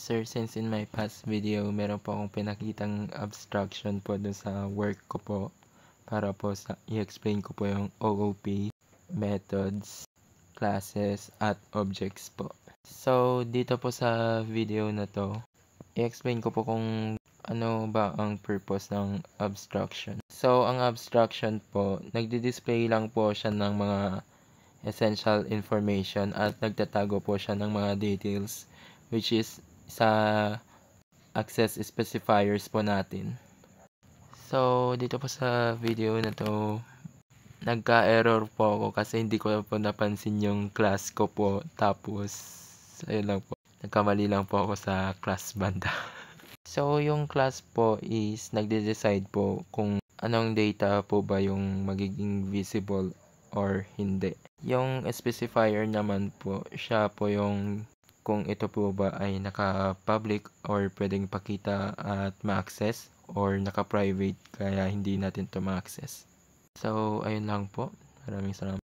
Sir, since in my past video, meron po akong pinakitang abstraction po dun sa work ko po para po i-explain ko po yung OOP, methods, classes, at objects po. So, dito po sa video na to, i-explain ko po kung ano ba ang purpose ng abstraction. So, ang abstraction po, nagdi-display lang po siya ng mga essential information at nagtatago po siya ng mga details which is sa access specifiers po natin. So, dito po sa video na to, nagka-error po ako kasi hindi ko po napansin yung class ko po. Tapos, ayun lang po. Nagkamali lang po ako sa class banda. So, yung class po is nagde-decide po kung anong data po ba yung magiging visible or hindi. Yung specifier naman po, siya po yung kung ito po ba ay naka-public or pwedeng pakita at ma-access or naka-private kaya hindi natin to ma-access. So, ayun lang po. Maraming salamat.